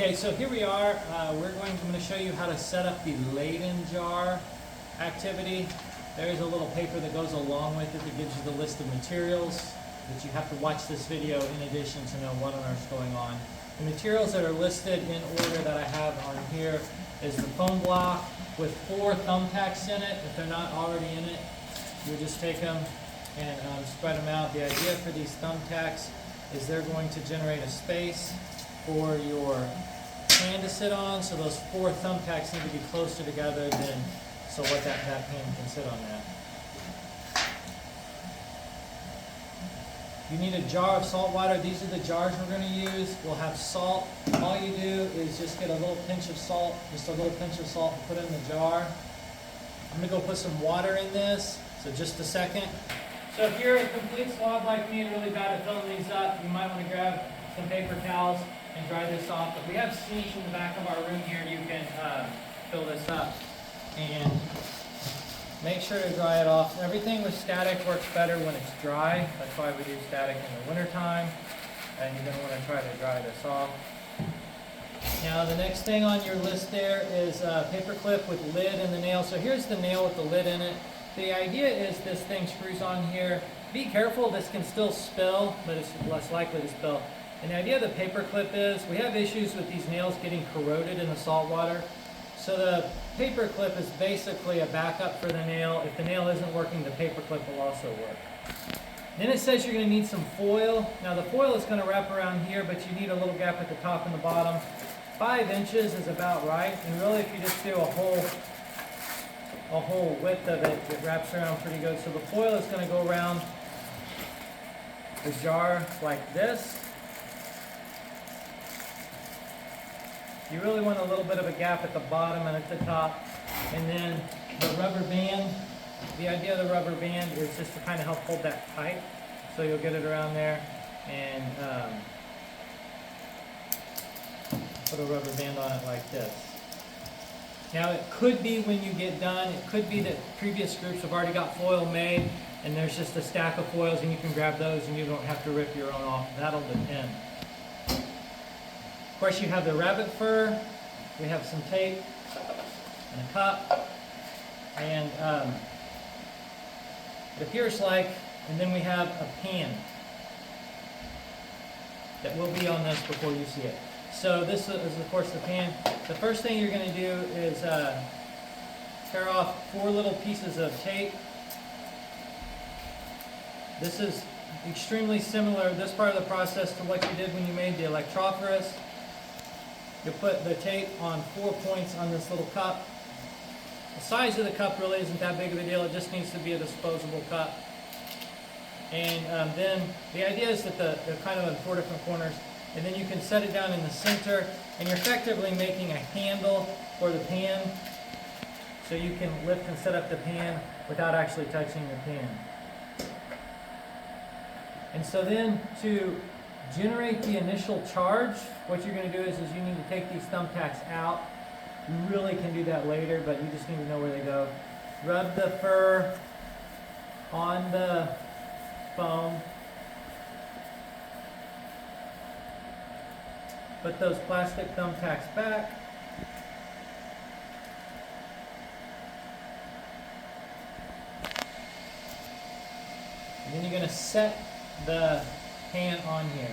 Okay, so here we are. I'm going to show you how to set up the Leyden jar activity. There's a little paper that goes along with it that gives you the list of materials that you have to watch this video in addition to know what on earth's going on. The materials that are listed in order that I have on here is the foam block with 4 thumbtacks in it. If they're not already in it, you just take them and spread them out. The idea for these thumbtacks is they're going to generate a space for your pan to sit on, so those 4 thumbtacks need to be closer together than so what that pan can sit on that. You need a jar of salt water. These are the jars we're going to use. We'll have salt. All you do is just get a little pinch of salt, just a little pinch of salt, and put it in the jar. I'm going to go put some water in this, so just a second. So if you're a complete slob like me and really bad at filling these up, you might want to grab some paper towels and dry this off. But we have sinks in the back of our room here. You can fill this up and make sure to dry it off. Everything with static works better when it's dry. That's why we do static in the winter time. And you're going to want to try to dry this off. Now the next thing on your list there is a paper clip with lid and the nail. So here's the nail with the lid in it. The idea is this thing screws on here. Be careful, this can still spill, but it's less likely to spill. And the idea of the paper clip is we have issues with these nails getting corroded in the salt water. So the paper clip is basically a backup for the nail. If the nail isn't working, the paper clip will also work. Then it says you're going to need some foil. Now the foil is going to wrap around here, but you need a little gap at the top and the bottom. 5 inches is about right. And really if you just do a whole width of it, it wraps around pretty good. So the foil is going to go around the jar like this. You really want a little bit of a gap at the bottom and at the top. And then the rubber band, the idea of the rubber band is just to kind of help hold that tight. So you'll get it around there and put a rubber band on it like this. Now it could be when you get done, it could be that previous groups have already got foil made and there's just a stack of foils and you can grab those and you don't have to rip your own off. That'll depend. Of course you have the rabbit fur, we have some tape and a cup, and it appears like, and then we have a pan that will be on this before you see it. So this is of course the pan. The first thing you're going to do is tear off 4 little pieces of tape. This is extremely similar, this part of the process, to what you did when you made the electrophorus. You put the tape on 4 points on this little cup. The size of the cup really isn't that big of a deal, it just needs to be a disposable cup. And then the idea is that they're kind of in 4 different corners. And then you can set it down in the center, and you're effectively making a handle for the pan, so you can lift and set up the pan without actually touching the pan. And so then to generate the initial charge, what you're going to do is you need to take these thumbtacks out. You really can do that later, but you just need to know where they go. Rub the fur on the foam. Put those plastic thumbtacks back. And then you're going to set the pan on here.